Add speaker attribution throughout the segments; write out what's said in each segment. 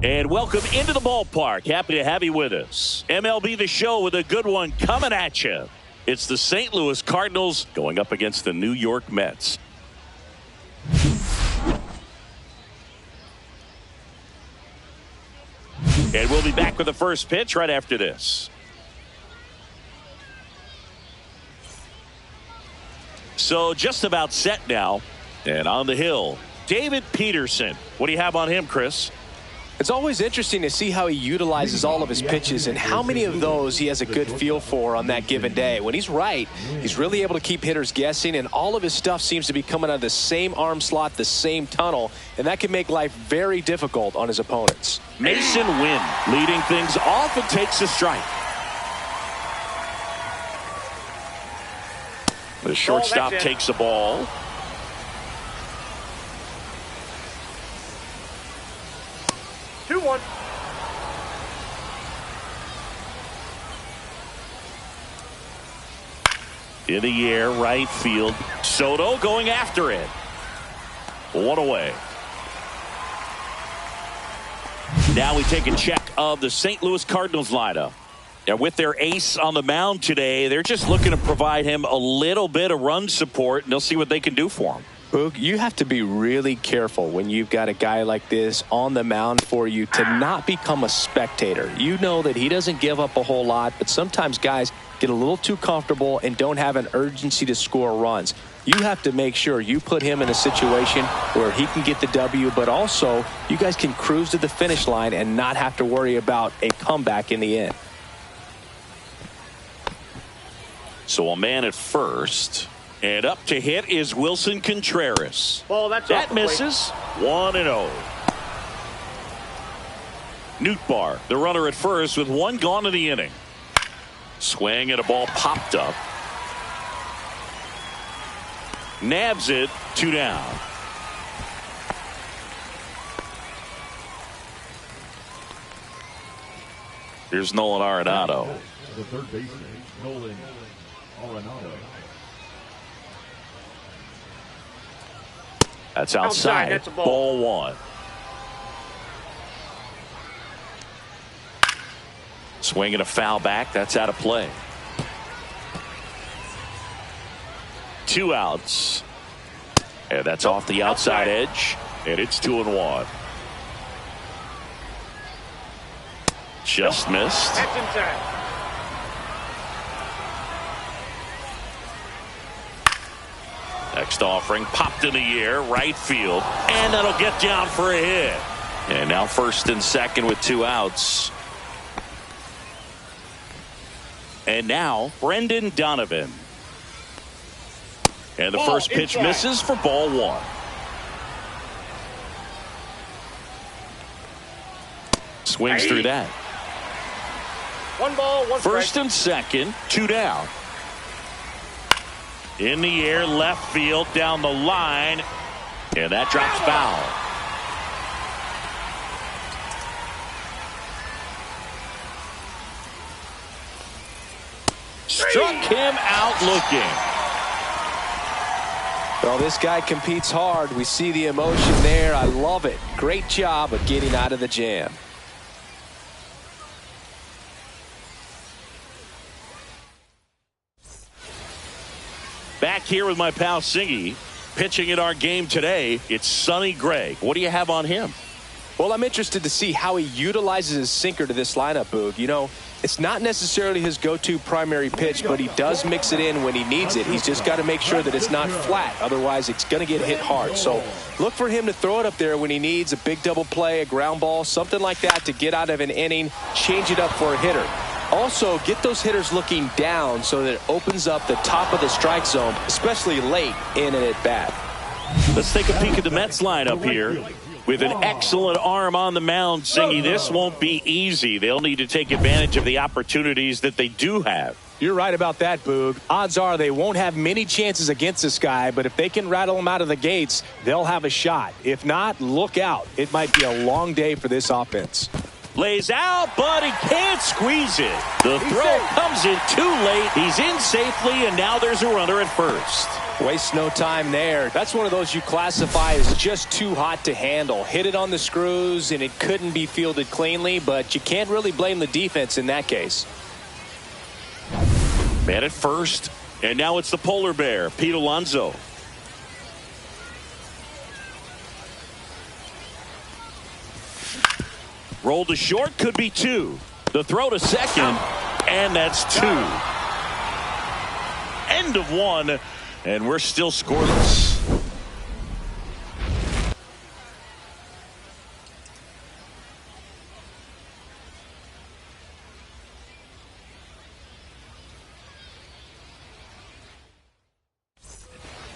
Speaker 1: And welcome into the ballpark. Happy to have you with us. MLB The Show with a good one coming at you. It's the St. Louis Cardinals going up against the New York Mets. And we'll be back with the first pitch right after this. So just about set now. And on the hill, David Peterson. What do you have on him, Chris?
Speaker 2: It's always interesting to see how he utilizes all of his pitches and how many of those he has a good feel for on that given day. When he's right, he's really able to keep hitters guessing, and all of his stuff seems to be coming out of the same arm slot, the same tunnel, and that can make life very difficult on his opponents.
Speaker 1: Mason Wynn leading things off and takes a strike. The shortstop takes the ball.
Speaker 3: Two-one.
Speaker 1: In the air, right field. Soto going after it. One away. Now we take a check of the St. Louis Cardinals lineup. And with their ace on the mound today, they're just looking to provide him a little bit of run support, and they'll see what they can do for him.
Speaker 2: Boog, you have to be really careful when you've got a guy like this on the mound for you to not become a spectator. You know that he doesn't give up a whole lot, but sometimes guys get a little too comfortable and don't have an urgency to score runs. You have to make sure you put him in a situation where he can get the W, but also you guys can cruise to the finish line and not have to worry about a comeback in the end.
Speaker 1: So a man at first. And up to hit is Wilson Contreras.
Speaker 3: Ball, that
Speaker 1: misses. 1-0. Nootbaar, the runner at first with one gone in the inning. Swing and a ball popped up. Nabs it, 2 down. Here's Nolan Arenado.
Speaker 4: The third baseman, Nolan Arenado.
Speaker 1: That's outside.
Speaker 3: That's a
Speaker 1: ball 1. Swing and a foul back. That's out of play. 2 outs. And that's off the outside edge. And it's 2-1. Just missed.
Speaker 3: That's inside.
Speaker 1: Next offering popped in the air, right field, and that'll get down for a hit. And now first and second with 2 outs. And now Brendan Donovan. And the first pitch misses for ball 1. Swings through that.
Speaker 3: 1 ball, 1 strike.
Speaker 1: First and second, 2 down. In the air, left field, down the line, and that drops foul. Struck him out looking.
Speaker 2: Well, this guy competes hard. We see the emotion there. I love it. Great job of getting out of the jam.
Speaker 1: Back here with my pal Singy, pitching in our game today. It's Sonny Gray. What do you have on him?
Speaker 2: Well, I'm interested to see how he utilizes his sinker to this lineup, Boog. You know, it's not necessarily his go-to primary pitch, but he does mix it in when he needs it. He's just got to make sure that it's not flat. Otherwise, it's going to get hit hard. So look for him to throw it up there when he needs a big double play, a ground ball, something like that to get out of an inning, change it up for a hitter. Also, get those hitters looking down so that it opens up the top of the strike zone, especially late in an at-bat.
Speaker 1: Let's take a peek at the Mets lineup here. With an excellent arm on the mound, Singy, this won't be easy. They'll need to take advantage of the opportunities that they do have.
Speaker 5: You're right about that, Boog. Odds are they won't have many chances against this guy, but if they can rattle him out of the gates, they'll have a shot. If not, look out. It might be a long day for this offense.
Speaker 1: Lays out, but he can't squeeze it. The throw comes in too late. He's in safely, and now there's a runner at first.
Speaker 5: Waste no time there. That's one of those you classify as just too hot to handle. Hit it on the screws, and it couldn't be fielded cleanly, but you can't really blame the defense in that case.
Speaker 1: Man at first, and now it's the polar bear, Pete Alonso. Roll to short, could be 2. The throw to second, and that's 2. End of 1, and we're still scoreless.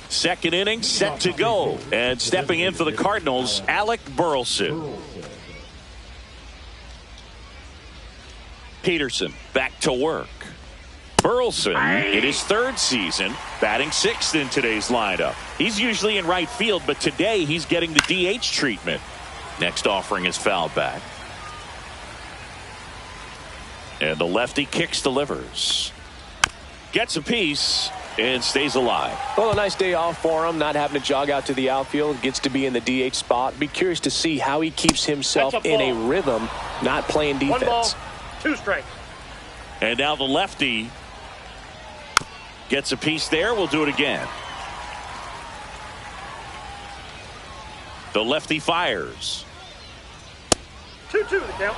Speaker 1: Second inning set to go, and stepping in for the Cardinals, Alec Burleson. Peterson back to work. Burleson in his 3rd season, batting 6th in today's lineup. He's usually in right field, but today he's getting the DH treatment. Next offering is fouled back. And the lefty kicks, delivers. Gets a piece and stays alive.
Speaker 5: Well, a nice day off for him, not having to jog out to the outfield. Gets to be in the DH spot. Be curious to see how he keeps himself in a rhythm, not playing defense.
Speaker 3: 1 ball, 2 strikes.
Speaker 1: And now the lefty gets a piece there. We'll do it again. The lefty fires.
Speaker 3: 2-2 the count.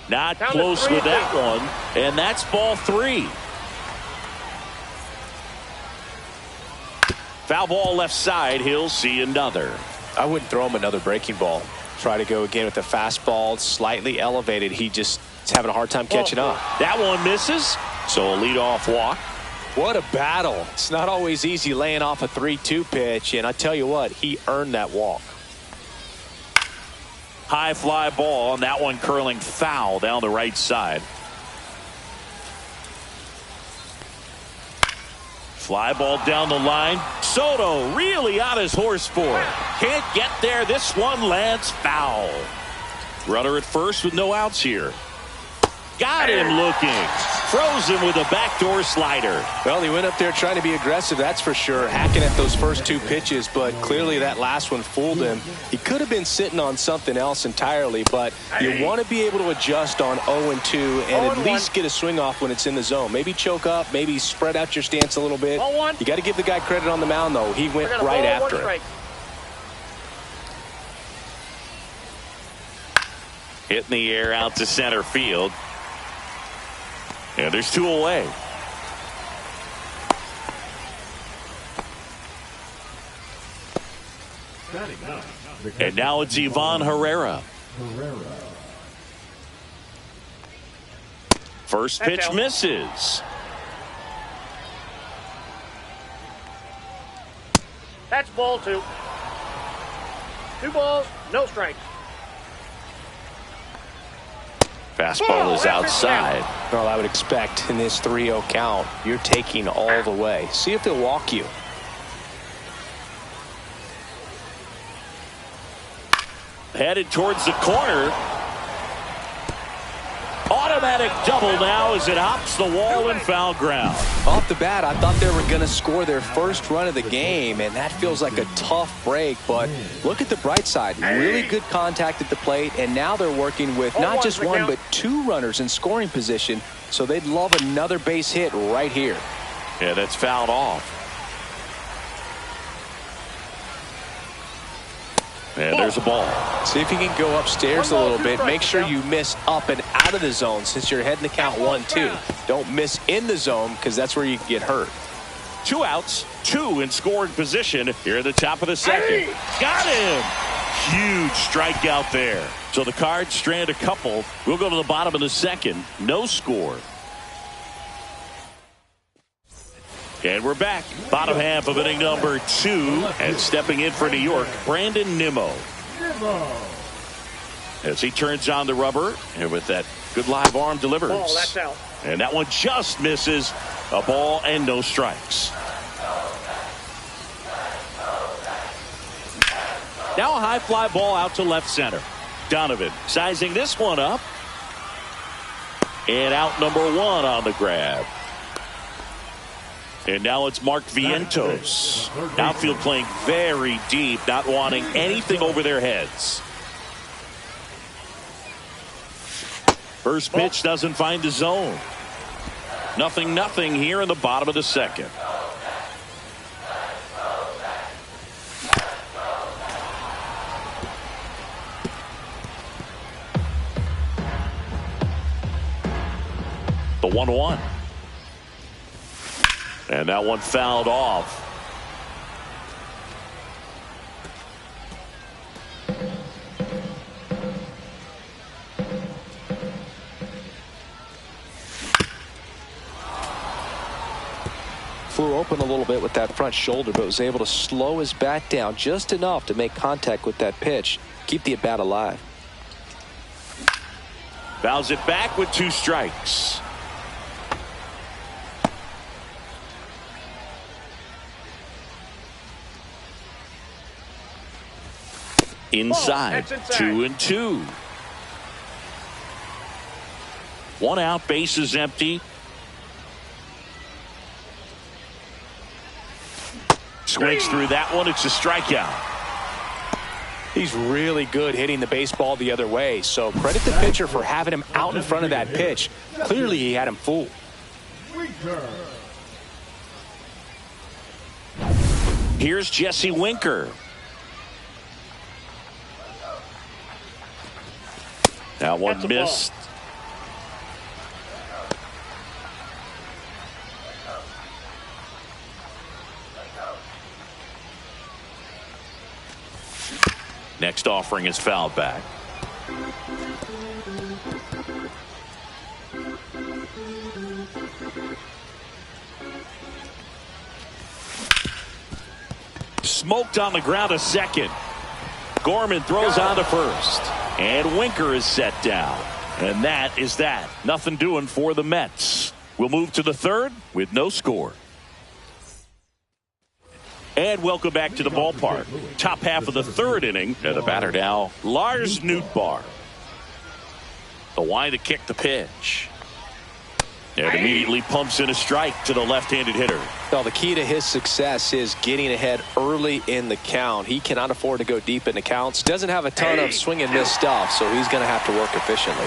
Speaker 1: Not
Speaker 3: Count
Speaker 1: close with
Speaker 3: 3-2.
Speaker 1: that one. And that's ball 3. Foul ball left side. He'll see another.
Speaker 5: I wouldn't throw him another breaking ball. Try to go again with the fastball, slightly elevated. He just is having a hard time catching up.
Speaker 1: That one misses. So a leadoff walk.
Speaker 5: What a battle. It's not always easy laying off a 3-2 pitch, and I tell you what, he earned that walk.
Speaker 1: High fly ball, and that one curling foul down the right side. Fly ball down the line. Soto really on his horse for it. Can't get there. This one lands foul. Runner at first with no outs here. Got him looking. Froze him with a backdoor slider.
Speaker 5: Well, he went up there trying to be aggressive, that's for sure. Hacking at those first 2 pitches, but clearly that last one fooled him. He could have been sitting on something else entirely, but you want to be able to adjust on 0-2 and at least get a swing off when it's in the zone. Maybe choke up, maybe spread out your stance a little bit. You got to give the guy credit on the mound, though. He went right after it.
Speaker 1: Hit in the air out to center field. And there's 2 away. And now it's Ivan Herrera. First pitch misses.
Speaker 3: That's ball 2. 2 balls, no strikes.
Speaker 1: Fastball is outside.
Speaker 5: Well, I would expect in this 3-0 count, you're taking all the way. See if he'll walk you.
Speaker 1: Headed towards the corner. Automatic double now as it hops the wall and foul ground.
Speaker 5: Off the bat, I thought they were going to score their first run of the game, and that feels like a tough break. But look at the bright side. Really good contact at the plate, and now they're working with not just 1 but 2 runners in scoring position, so they'd love another base hit right here.
Speaker 1: Yeah, that's fouled off. And there's a ball.
Speaker 5: See if you can go upstairs a little bit. Make sure you miss up and out of the zone since you're heading to count 1-2. Don't miss in the zone because that's where you can get hurt.
Speaker 1: 2 outs, 2 in scoring position here at the top of the second. Got him. Huge strikeout there. So the Cards strand a couple. We'll go to the bottom of the second. No score. And we're back. Bottom half of inning number 2. And stepping in for New York, Brandon Nimmo. As he turns on the rubber. And with that good live arm delivers.
Speaker 3: Ball, that's out.
Speaker 1: And that one just misses. A ball and no strikes. Now a high fly ball out to left center. Donovan sizing this one up. And out number one on the grab. And now it's Mark Vientos. Outfield playing very deep, not wanting anything over their heads. First pitch doesn't find the zone. 0-0 here in the bottom of the second. The 1-1. And that one fouled off.
Speaker 2: Flew open a little bit with that front shoulder, but was able to slow his bat down just enough to make contact with that pitch. Keep the at-bat alive.
Speaker 1: Fouls it back with 2 strikes. Inside, 2-2. 1 out, bases empty. Swings through that one. It's a strikeout.
Speaker 2: He's really good hitting the baseball the other way, so credit the pitcher for having him out in front of that pitch. Clearly he had him fooled.
Speaker 1: Here's Jesse Winker. That one missed. Next offering is fouled back. Smoked on the ground to second. Gorman throws on to first. And Winker is set down. And that is that. Nothing doing for the Mets. We'll move to the third with no score. And welcome back to the ballpark. Top half of the third inning. And the batter now, Lars Nootbaar. The wind to kick the pitch. And immediately pumps in a strike to the left-handed hitter.
Speaker 2: Well, the key to his success is getting ahead early in the count. He cannot afford to go deep in the counts. Doesn't have a ton of swing and miss stuff, so he's going to have to work efficiently.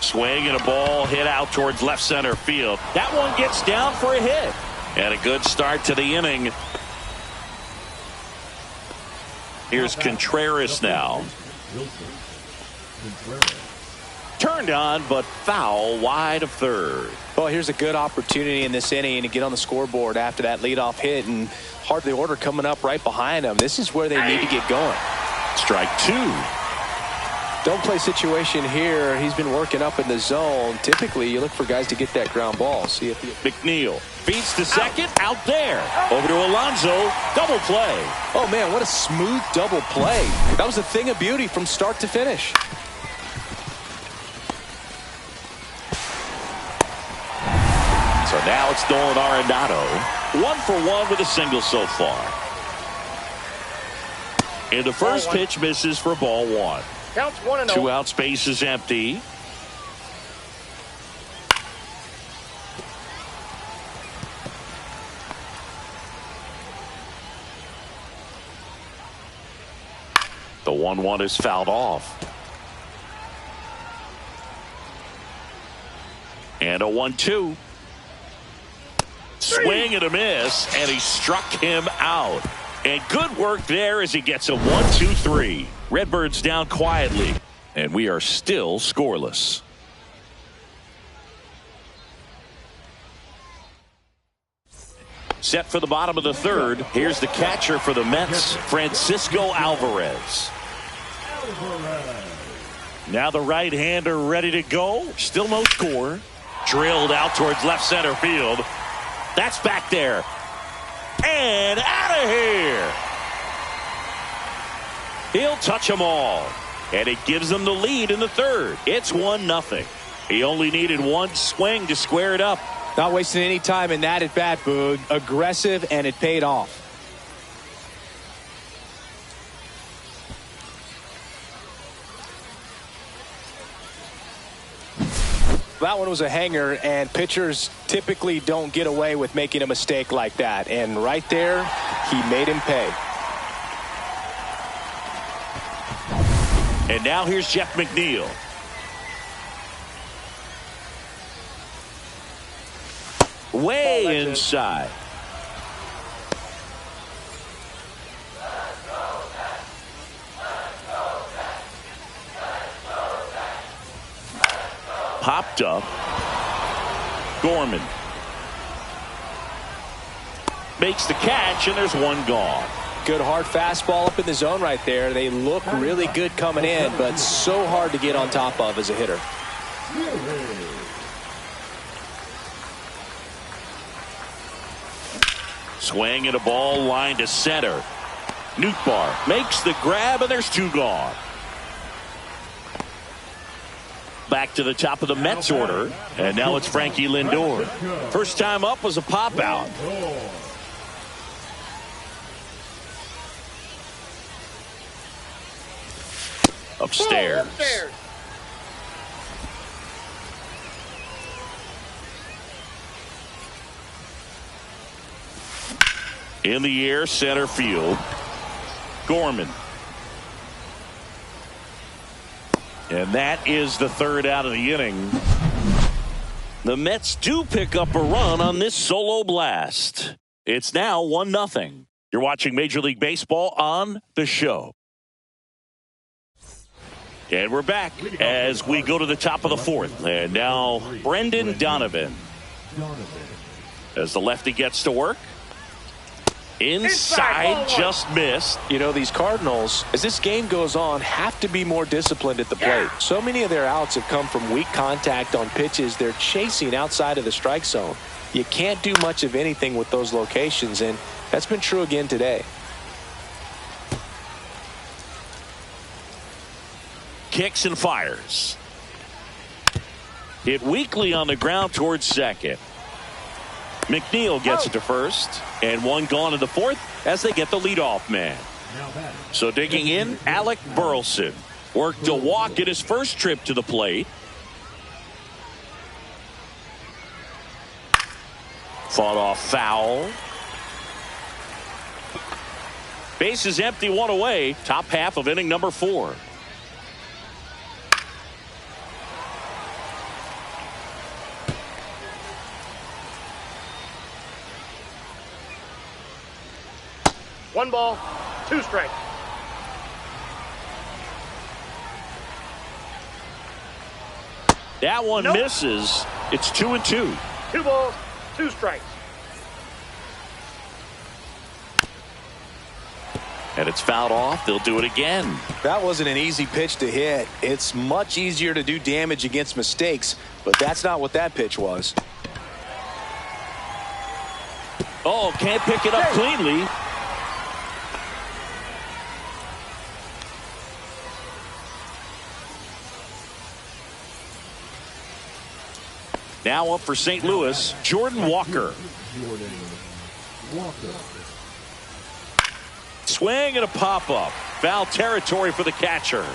Speaker 1: Swing and a ball hit out towards left center field. That one gets down for a hit. And a good start to the inning. Here's Contreras now. Turned on, but foul wide of third.
Speaker 2: Well, here's a good opportunity in this inning to get on the scoreboard after that leadoff hit, and hard the order coming up right behind them. This is where they need to get going.
Speaker 1: Strike 2.
Speaker 2: Don't play situation here. He's been working up in the zone. Typically, you look for guys to get that ground ball. See if
Speaker 1: McNeil feeds to second, out there. Over to Alonso, double play.
Speaker 2: Oh, man, what a smooth double play. That was a thing of beauty from start to finish.
Speaker 1: So now it's Nolan Arenado. 1 for 1 with a single so far. And the first pitch misses for ball 1.
Speaker 3: Counts 1-0.
Speaker 1: 2 outs, base is empty. The 1-1 is fouled off. And a 1-2. Swing and a miss, and he struck him out. And good work there as he gets a 1-2-3. Redbirds down quietly, and we are still scoreless. Set for the bottom of the third. Here's the catcher for the Mets, Francisco Alvarez. Now the right-hander ready to go. Still no score. Drilled out towards left center field. That's back there. And out of here. He'll touch them all. And it gives them the lead in the third. It's 1-0. He only needed one swing to square it up.
Speaker 2: Not wasting any time in that at bat, Boog. Aggressive, and it paid off. that one was a hanger, and pitchers typically don't get away with making a mistake like that. And right there, he made him pay.
Speaker 1: And now here's Jeff McNeil. Way inside. Popped up. Gorman makes the catch, and there's one gone.
Speaker 2: Good hard fastball up in the zone right there. They look really good coming in, but so hard to get on top of as a hitter.
Speaker 1: Swing and a ball line to center. Nootbaar makes the grab, and there's two gone. Back to the top of the Mets order, and now it's Frankie Lindor. First time up was a pop out. Upstairs. In the air, center field. Gorman. And that is the third out of the inning. The Mets do pick up a run on this solo blast. It's now 1-0. You're watching Major League Baseball on The Show. And we're back as we go to the top of the fourth. And now Brendan Donovan. As the lefty gets to work. Inside, just missed.
Speaker 2: You know, these Cardinals, as this game goes on, have to be more disciplined at the plate. So many of their outs have come from weak contact on pitches they're chasing outside of the strike zone. You can't do much of anything with those locations, and that's been true again today.
Speaker 1: Kicks and fires. Hit weakly on the ground towards second. McNeil gets it to first, and one gone in the fourth as they get the leadoff man. So digging in, Alec Burleson worked a walk in his first trip to the plate. Fought off foul. Base is empty, one away. Top half of inning number 4.
Speaker 3: One ball, 2 strikes.
Speaker 1: That one misses. It's 2-2.
Speaker 3: 2 balls, 2 strikes.
Speaker 1: And it's fouled off. They'll do it again.
Speaker 2: That wasn't an easy pitch to hit. It's much easier to do damage against mistakes, but that's not what that pitch was.
Speaker 1: Oh, can't pick it up cleanly. Now up for St. Louis, Jordan Walker. Swing and a pop-up. Foul territory for the catcher.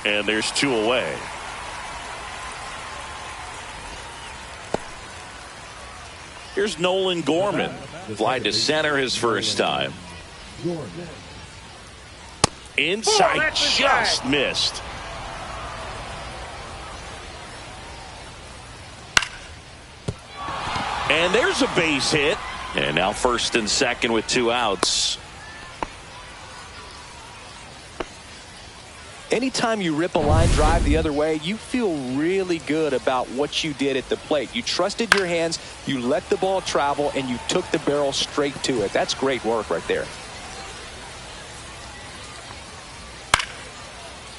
Speaker 1: And there's 2 away. Here's Nolan Gorman. Fly to center his first time. Inside, just missed. And there's a base hit. And now first and second with 2 outs.
Speaker 2: Anytime you rip a line drive the other way, you feel really good about what you did at the plate. You trusted your hands, you let the ball travel, and you took the barrel straight to it. That's great work right there.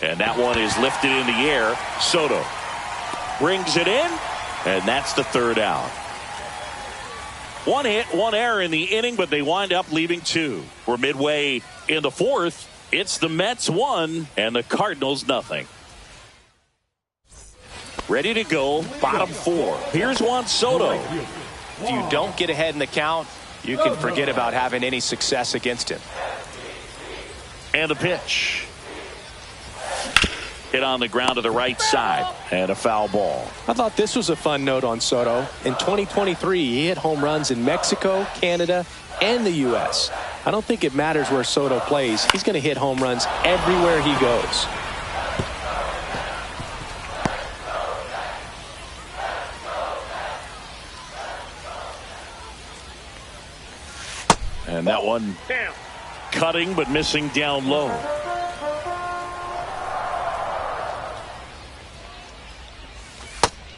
Speaker 1: And that one is lifted in the air. Soto brings it in, and that's the third out. 1 hit, 1 error in the inning, but they wind up leaving 2. We're midway in the fourth. It's the Mets 1 and the Cardinals nothing. Ready to go, bottom 4. Here's Juan Soto.
Speaker 2: If you don't get ahead in the count, you can forget about having any success against him.
Speaker 1: And the pitch. Hit on the ground to the right side. And a foul ball.
Speaker 2: I thought this was a fun note on Soto. In 2023, he hit home runs in Mexico, Canada, and the U.S. I don't think it matters where Soto plays. He's going to hit home runs everywhere he goes.
Speaker 1: And that one cutting but missing down low.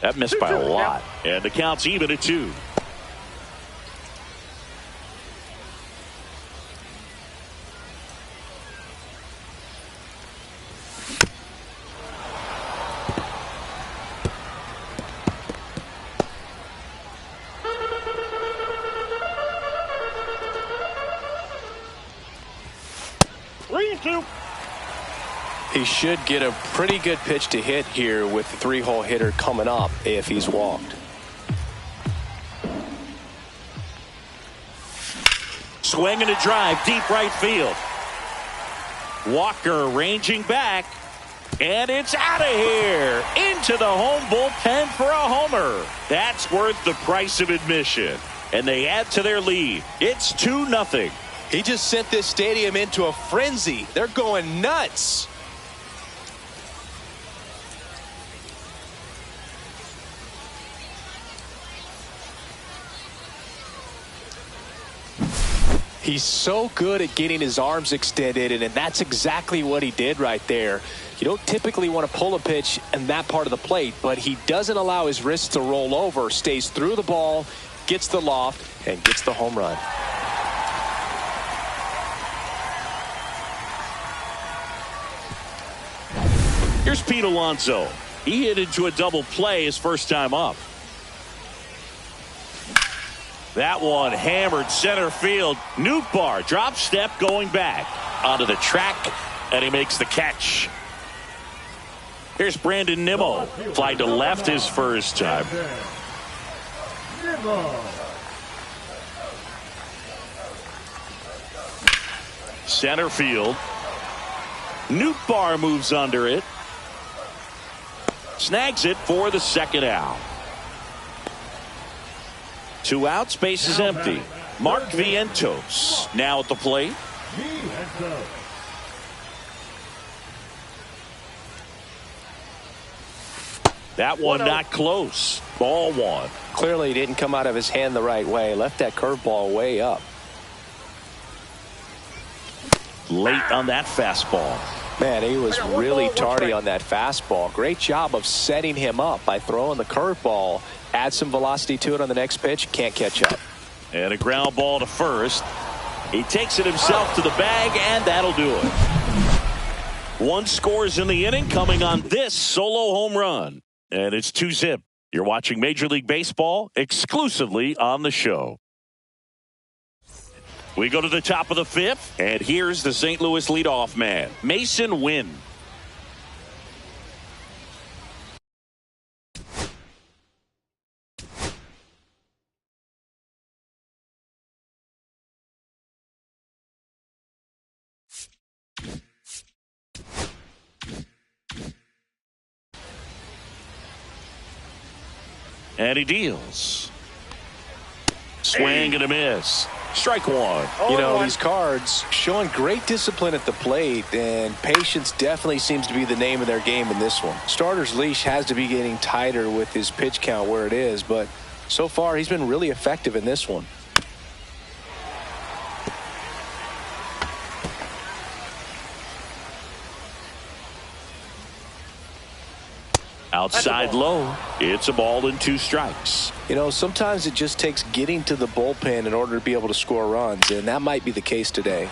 Speaker 1: That missed by a lot. And the count's even at 2.
Speaker 2: He should get a pretty good pitch to hit here with the 3-hole hitter coming up if he's walked.
Speaker 1: Swing and a drive, deep right field. Walker ranging back. And it's out of here. Into the home bullpen for a homer. That's worth the price of admission. And they add to their lead. It's 2-0.
Speaker 2: He just sent this stadium into a frenzy. They're going nuts. He's so good at getting his arms extended, and that's exactly what he did right there. You don't typically want to pull a pitch in that part of the plate, but he doesn't allow his wrists to roll over, stays through the ball, gets the loft, and gets the home run.
Speaker 1: Here's Pete Alonso. He hit into a double play his first time up. That one hammered center field. Nootbaar drop step going back onto the track, and he makes the catch. Here's Brandon Nimmo. Fly to left his first time. Center field. Nootbaar moves under it. Snags it for the second out. 2 outs, base is empty. Mark Vientos now at the plate. That one not close. Ball 1.
Speaker 2: Clearly he didn't come out of his hand the right way. Left that curveball way up.
Speaker 1: Late on that fastball.
Speaker 2: Man, he was really tardy on that fastball. Great job of setting him up by throwing the curveball. Add some velocity to it on the next pitch. Can't catch up.
Speaker 1: And a ground ball to first. He takes it himself to the bag, and that'll do it. 1 scores in the inning coming on this solo home run. And it's 2-0. You're watching Major League Baseball exclusively on the show. We go to the top of the 5th, and here's the St. Louis leadoff man, Mason Wynn. And he deals. Swing and a miss. Strike 1.
Speaker 2: You know, these Cards showing great discipline at the plate, and patience definitely seems to be the name of their game in this one. Starter's leash has to be getting tighter with his pitch count where it is, but so far he's been really effective in this one.
Speaker 1: Outside low. It's a ball and 2 strikes.
Speaker 2: You know, sometimes it just takes getting to the bullpen in order to be able to score runs, and that might be the case today.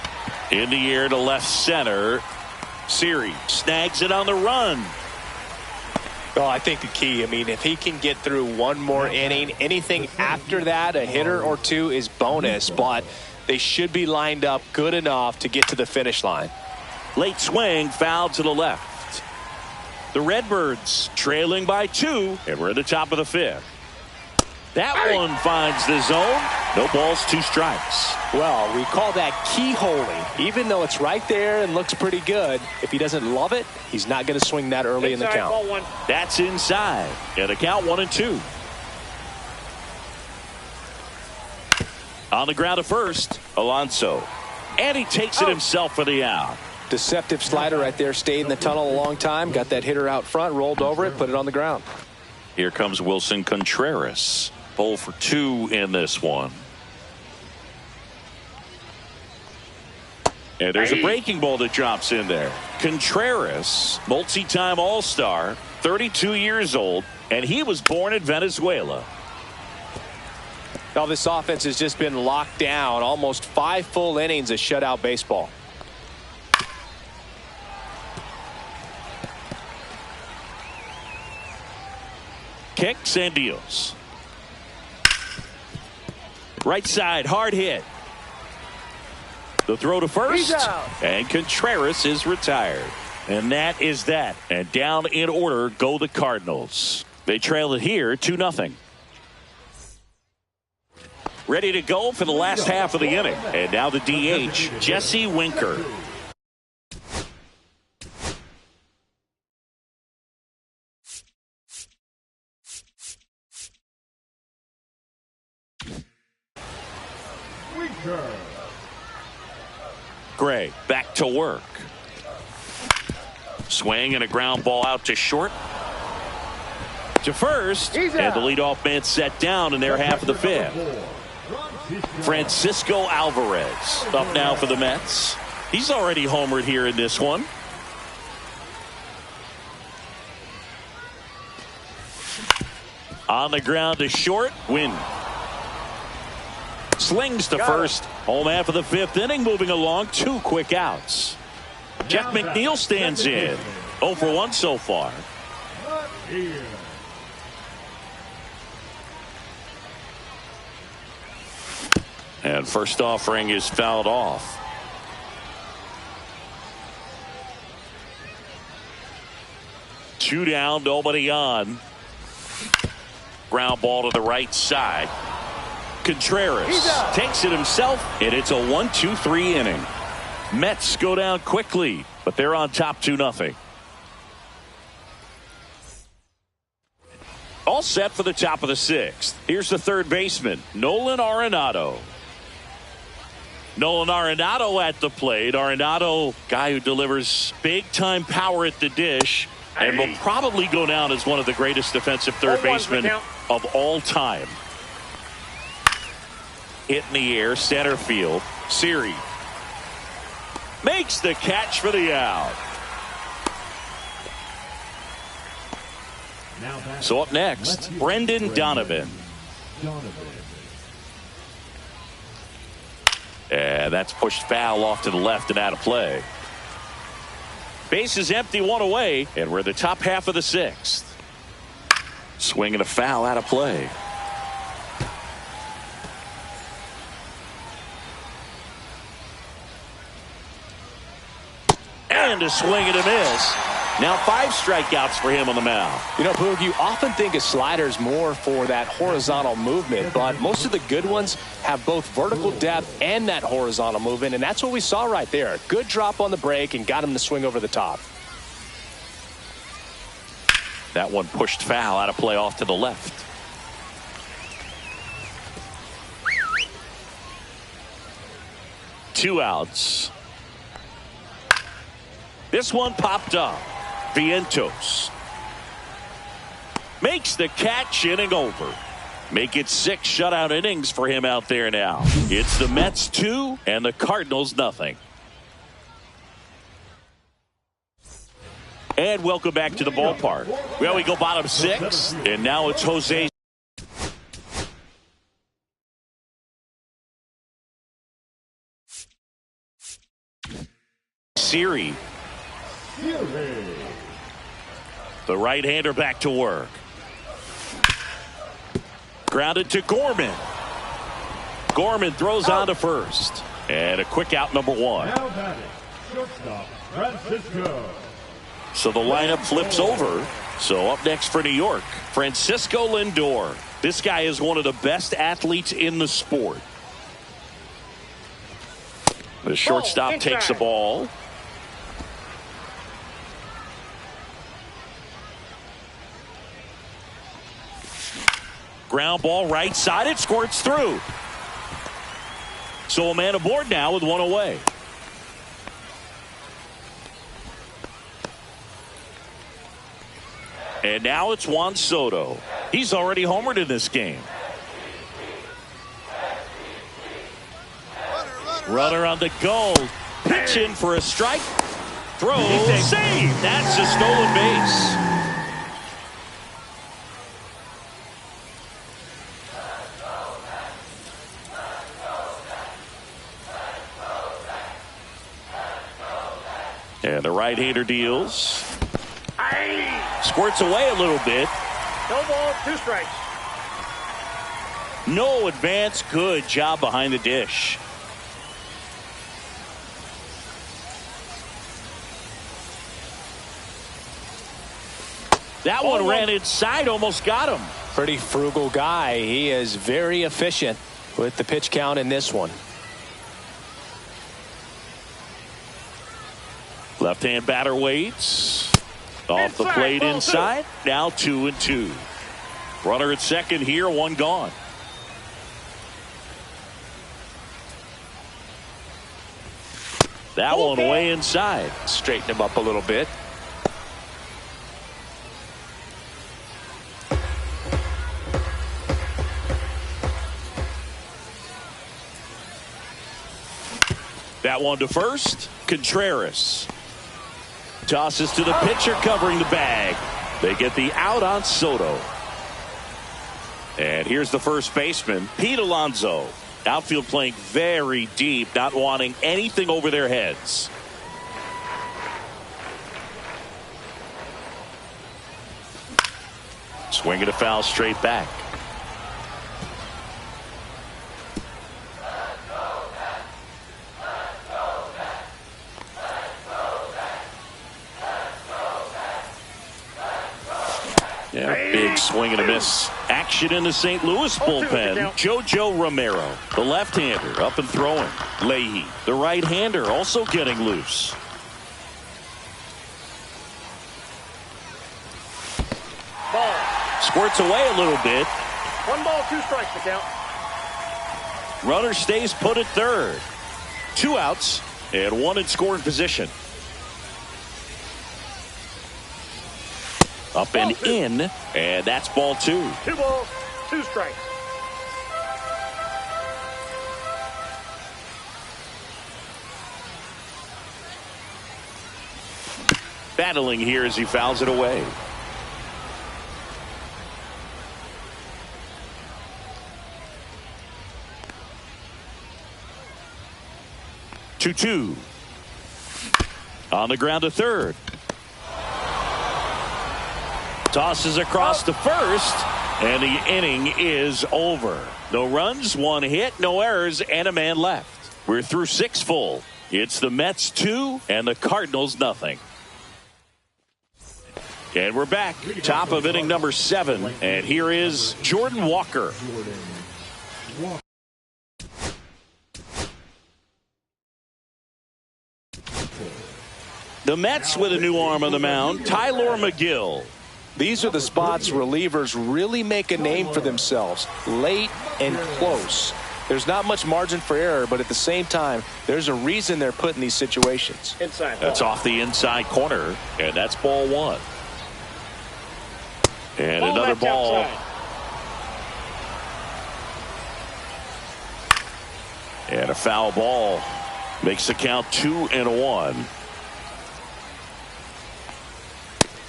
Speaker 1: In the air to left center. Siri snags it on the run.
Speaker 2: Oh, I think the key, I mean, if he can get through one more inning, anything after that, a hitter or 2 is bonus, but they should be lined up good enough to get to the finish line.
Speaker 1: Late swing, foul to the left. The Redbirds trailing by 2, and we're at the top of the 5th. That one finds the zone, No balls, 2 strikes.
Speaker 2: Well, we call that keyholing. Even though it's right there and looks pretty good, if he doesn't love it, he's not going to swing that early in the count.
Speaker 3: Ball 1.
Speaker 1: That's inside. And a count 1-2. On the ground to first, Alonso. And he takes it himself for the out.
Speaker 2: Deceptive slider right there. Stayed in the tunnel a long time. Got that hitter out front, rolled over it, put it on the ground.
Speaker 1: Here comes Wilson Contreras. 0 for 2 in this one. And there's a breaking ball that drops in there. Contreras, multi-time All-Star, 32 years old, and he was born in Venezuela.
Speaker 2: Now this offense has just been locked down. Almost 5 full innings of shutout baseball.
Speaker 1: Kicks and deals. Right side, hard hit. The throw to first, and Contreras is retired. And that is that. And down in order go the Cardinals. They trail it here 2-0. Ready to go for the last half of the inning. And now the DH, Jesse Winker. Gray back to work. Swing and a ground ball out to short. To first. And the leadoff man set down in their half of the 5th. Francisco Alvarez up now for the Mets. He's already homered here in this one. On the ground to short. Win. Slings to first. Home half of the 5th inning. Moving along. 2 quick outs. Jeff McNeil stands in. 0 for 1 so far. And first offering is fouled off. Two down, nobody on. Ground ball to the right side. Contreras takes it himself, and it's a 1-2-3 inning. Mets go down quickly, but they're on top 2-0. All set for the top of the 6th. Here's the third baseman, Nolan Arenado. Nolan Arenado at the plate. Arenado, guy who delivers big-time power at the dish and will probably go down as one of the greatest defensive third basemen of all time. Hit in the air, center field. Siri makes the catch for the out. So up next, Brendan Donovan. And that's pushed foul off to the left and out of play. Base is empty, 1 away, and we're the top half of the 6th. Swing and a foul out of play. And a swing and a miss. Now 5 strikeouts for him on the mound.
Speaker 2: You know, Boog, you often think a slider's more for that horizontal movement, but most of the good ones have both vertical depth and that horizontal movement, and that's what we saw right there. Good drop on the break and got him to swing over the top.
Speaker 1: That one pushed foul out of play off to the left. Two outs. This one popped up. Vientos makes the catch, inning over. Make it 6 shutout innings for him out there now. It's the Mets 2 and the Cardinals nothing. And welcome back to the ballpark. Well, we go bottom 6, and now it's Jose Siri. The right-hander back to work. Grounded to Gorman. Gorman throws on to first. And a quick out, number 1.
Speaker 4: Now batting, shortstop, Francisco.
Speaker 1: So the lineup flips over. So up next for New York, Francisco Lindor. This guy is one of the best athletes in the sport. The shortstop takes the ball. Ground ball right side. It squirts through. So a man aboard now with one away. And now it's Juan Soto. He's already homered in this game. Runner on the go. Pitching for a strike. Throw. Save. That's a stolen base. And the right-hander deals. Squirts away a little bit.
Speaker 3: No ball, 2 strikes.
Speaker 1: No advance. Good job behind the dish. That one ran inside, almost got him.
Speaker 2: Pretty frugal guy. He is very efficient with the pitch count in this one.
Speaker 1: Left-hand batter waits. Off the plate inside. Now 2-2. Runner at second here, one gone. That one way inside.
Speaker 2: Straighten him up a little bit.
Speaker 1: That one to first. Contreras tosses to the pitcher covering the bag. They get the out on Soto. And here's the first baseman, Pete Alonso. Outfield playing very deep, not wanting anything over their heads. Swinging a foul straight back. Yeah, big swing and a miss. Action in the St. Louis bullpen. JoJo Romero, the left-hander, up and throwing. Leahy, the right-hander, also getting loose.
Speaker 3: Ball.
Speaker 1: Squirts away a little bit.
Speaker 3: 1 ball, 2 strikes to count.
Speaker 1: Runner stays put at third. 2 outs and 1 in scoring position. Up and in, and that's ball 2.
Speaker 3: 2 balls, 2 strikes.
Speaker 1: Battling here as he fouls it away. Two. On the ground to third. Tosses across to first, and the inning is over. No runs, 1 hit, no errors, and a man left. We're through 6 full. It's the Mets 2 and the Cardinals nothing. And we're back. Top of inning number 7. And here is Jordan Walker. The Mets with a new arm on the mound, Tyler McGill.
Speaker 2: These are the spots relievers really make a name for themselves. Late and close. There's not much margin for error, but at the same time, there's a reason they're put in these situations.
Speaker 3: Inside.
Speaker 1: That's off the inside corner, and that's ball 1. And another ball.
Speaker 3: Outside.
Speaker 1: And a foul ball makes the count 2-1.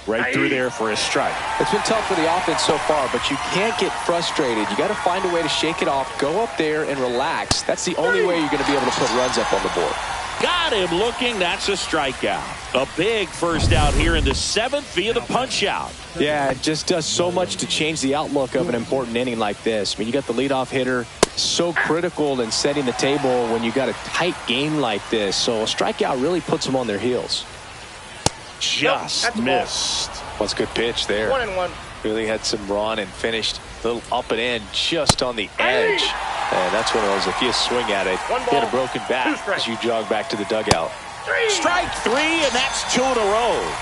Speaker 1: Right through there for a strike.
Speaker 2: It's been tough for the offense so far, but you can't get frustrated. You got to find a way to shake it off, go up there and relax. That's the only way you're going to be able to put runs up on the board.
Speaker 1: Got him looking. That's a strikeout. A big first out here in the 7th via the punch out.
Speaker 2: Yeah, it just does so much to change the outlook of an important inning like this. I mean, you got the leadoff hitter, so critical in setting the table when you got a tight game like this. So a strikeout really puts them on their heels.
Speaker 1: just missed.
Speaker 2: That's a good pitch there.
Speaker 3: 1-1.
Speaker 2: Really had some run and finished a little up and in just on the edge. And that's one of those, if you swing at it, get a broken bat as you jog back to the dugout.
Speaker 1: Strike 3, and that's 2 in a row.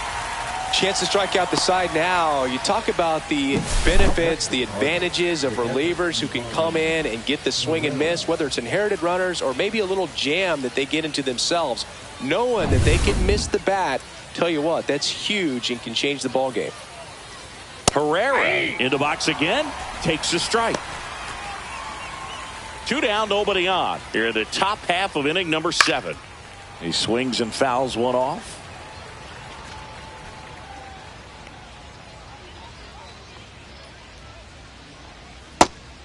Speaker 2: Chance to strike out the side now. You talk about the benefits, the advantages of relievers who can come in and get the swing and miss, whether it's inherited runners or maybe a little jam that they get into themselves. Knowing that they can miss the bat, tell you what, that's huge and can change the ball game.
Speaker 1: Herrera in the box again, takes a strike. 2 down, nobody on. Here in the top half of inning number 7. He swings and fouls one off.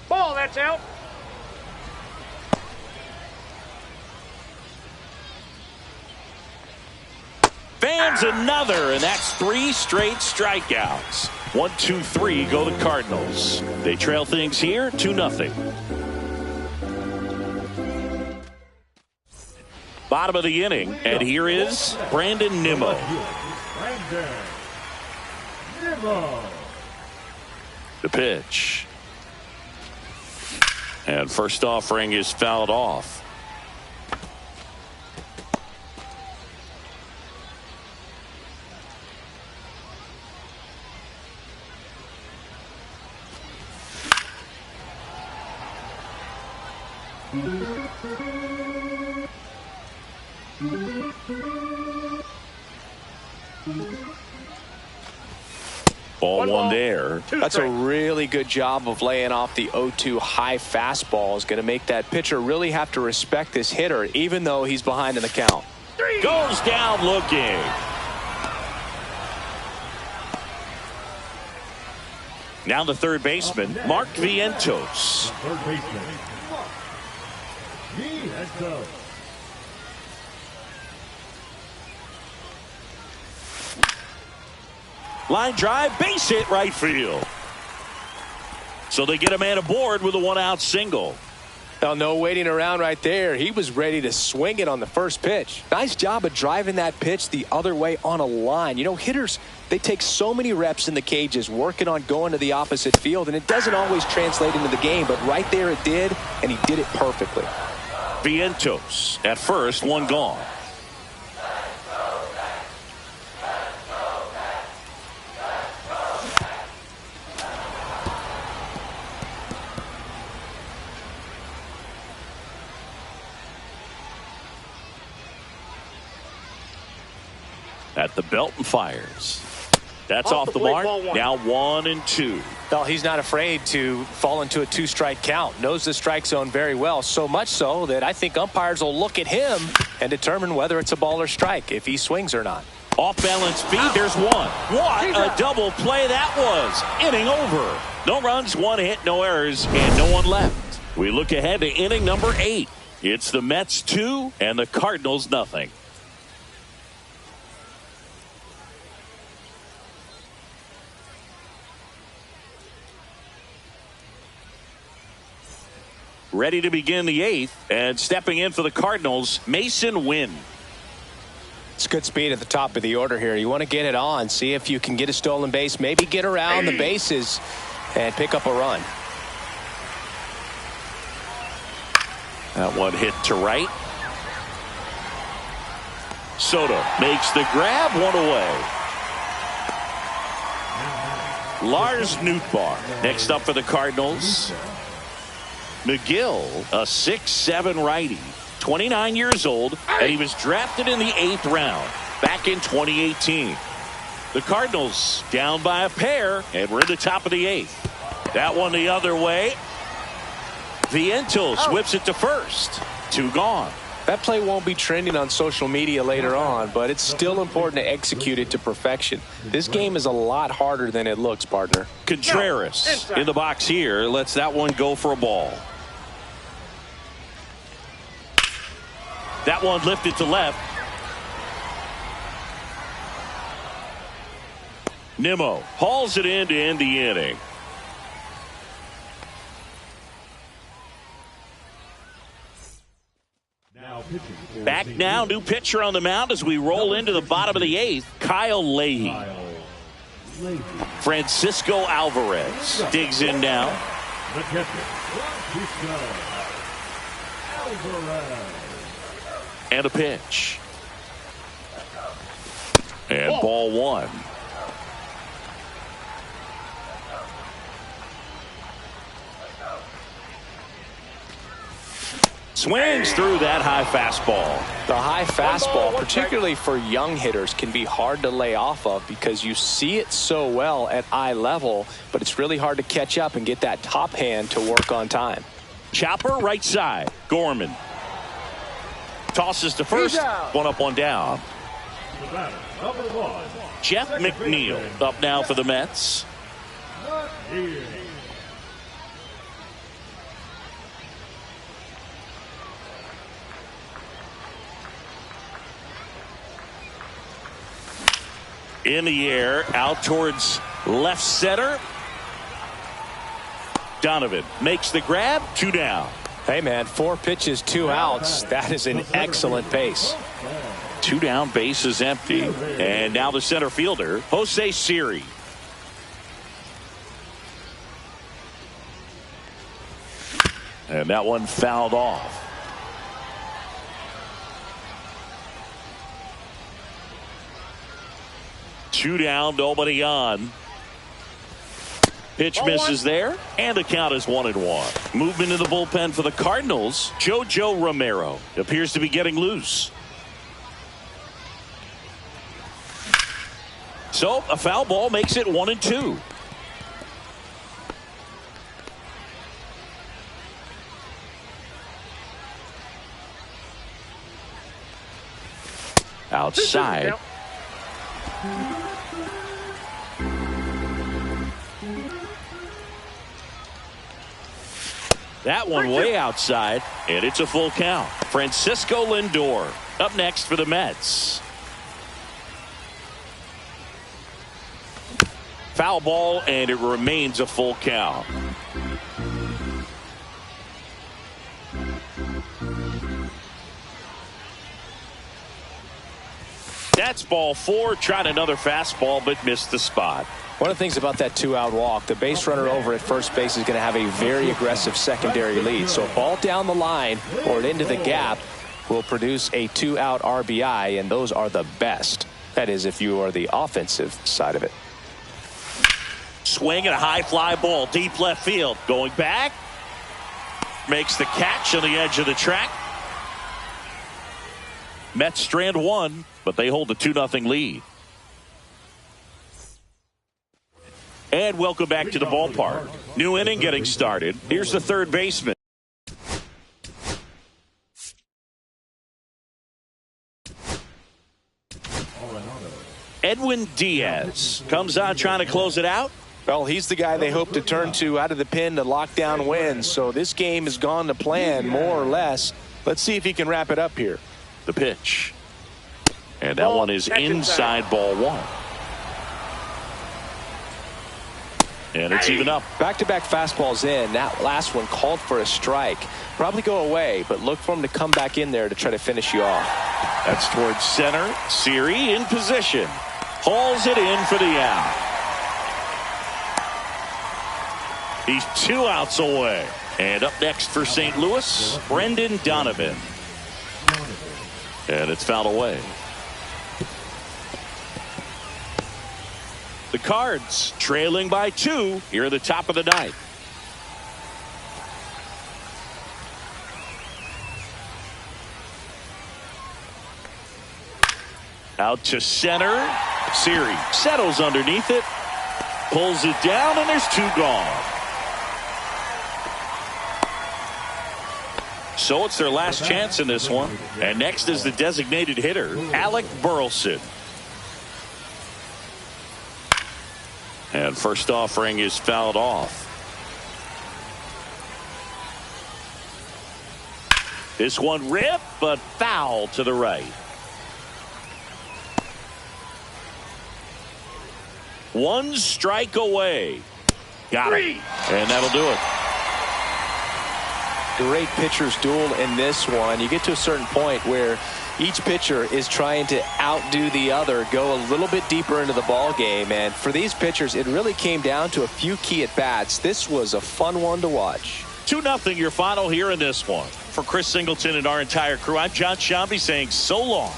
Speaker 3: Ball, that's out.
Speaker 1: Fans another, and that's 3 straight strikeouts. 1, 2, 3 go the Cardinals. They trail things here 2-0. Bottom of the inning, and here is Brandon Nimmo.
Speaker 4: Brandon Nimmo.
Speaker 1: The pitch. And first offering is fouled off. Ball one there.
Speaker 2: That's a really good job of laying off the 0-2 high fastball. Is going to make that pitcher really have to respect this hitter, even though he's behind in the count.
Speaker 1: Goes down looking. Now the third baseman, Mark Vientos.
Speaker 4: Third baseman. Vientos.
Speaker 1: Line drive, base hit right field. So they get a man aboard with a 1-out single.
Speaker 2: Now, no waiting around right there. He was ready to swing it on the first pitch. Nice job of driving that pitch the other way on a line. You know, hitters, they take so many reps in the cages working on going to the opposite field, and it doesn't always translate into the game, but right there it did, and he did it perfectly.
Speaker 1: Vientos at first, one gone. At the belt and fires. That's off the mark. Now 1-2.
Speaker 2: Well, he's not afraid to fall into a 2-strike count. Knows the strike zone very well. So much so that I think umpires will look at him and determine whether it's a ball or strike, if he swings or not.
Speaker 1: Off balance feet. There's one. What a double play that was. Inning over. No runs, 1 hit, no errors, and no one left. We look ahead to inning number 8. It's the Mets 2 and the Cardinals nothing. Ready to begin the 8th, and stepping in for the Cardinals, Mason Wynn.
Speaker 2: It's good speed at the top of the order here. You want to get it on, see if you can get a stolen base, maybe get around the bases and pick up a run.
Speaker 1: That one hit to right. Soto makes the grab, one away. Lars Nootbaar next up for the Cardinals. McGill, a 6'7" righty, 29 years old, and he was drafted in the 8th round back in 2018. The Cardinals down by a pair, and we're in the top of the 8th. That one the other way. Vientos whips it to first. 2 gone.
Speaker 2: That play won't be trending on social media later on, but it's still important to execute it to perfection. This game is a lot harder than it looks, partner.
Speaker 1: Contreras in the box here lets that one go for a ball. That one lifted to left. Nimmo hauls it in to end the inning.
Speaker 4: Now
Speaker 1: Back now, new pitcher on the mound as we roll into the bottom of the 8th. Kyle Leahy. Francisco Alvarez digs in now.
Speaker 4: The catcher, Francisco Alvarez.
Speaker 1: And a pitch. And ball 1. Swings through that high fastball.
Speaker 2: The high fastball, particularly for young hitters, can be hard to lay off of because you see it so well at eye level, but it's really hard to catch up and get that top hand to work on time.
Speaker 1: Chopper right side. Gorman tosses to first. One up, one down.
Speaker 4: Number 1.
Speaker 1: Jeff McNeil up now for the Mets. In the air, out towards left center. Donovan makes the grab, 2 down.
Speaker 2: Hey man, 4 pitches, 2 outs. That is an excellent pace.
Speaker 1: 2 down, base is empty. And now the center fielder, Jose Siri. And that one fouled off. Two down, nobody on. Pitch misses there, and the count is 1-1. Movement in the bullpen for the Cardinals. JoJo Romero appears to be getting loose. So a foul ball makes it 1-2. Outside. That one way outside, and it's a full count. Francisco Lindor up next for the Mets. Foul ball, and it remains a full count. That's ball 4. Tried another fastball, but missed the spot.
Speaker 2: One of the things about that 2-out walk, the base runner over at first base is going to have a very aggressive secondary lead. So a ball down the line or into the gap will produce a 2-out RBI, and those are the best. That is, if you are the offensive side of it.
Speaker 1: Swing and a high fly ball deep left field. Going back. Makes the catch on the edge of the track. Mets strand 1, but they hold a 2-0 lead. And welcome back to the ballpark. New inning getting started. Here's the third baseman. Edwin Diaz comes on trying to close it out.
Speaker 2: Well, he's the guy they hope to turn to out of the pen to lock down wins. So this game has gone to plan, more or less. Let's see if he can wrap it up here.
Speaker 1: The pitch. And that one is inside ball 1. And it's even up.
Speaker 2: Back-to-back fastballs in. That last one called for a strike. Probably go away, but look for him to come back in there to try to finish you off.
Speaker 1: That's towards center. Siri in position. Hauls it in for the out. He's 2 outs away. And up next for St. Louis, Brendan Donovan. And it's fouled away. The Cards trailing by 2 here at the top of the 9th. Out to center. Siri settles underneath it. Pulls it down, and there's 2 gone. So it's their last chance in this one. And next is the designated hitter, Alec Burleson. And first offering is fouled off. This one ripped, but foul to the right. One strike away. Got it. And that'll do it.
Speaker 2: great pitcher's duel in this one. You get to a certain point where each pitcher is trying to outdo the other, go a little bit deeper into the ball game. And for these pitchers, it really came down to a few key at-bats. This was a fun one to watch.
Speaker 1: 2-0 your final here in this one. For Chris Singleton and our entire crew, I'm John Shambi saying so long.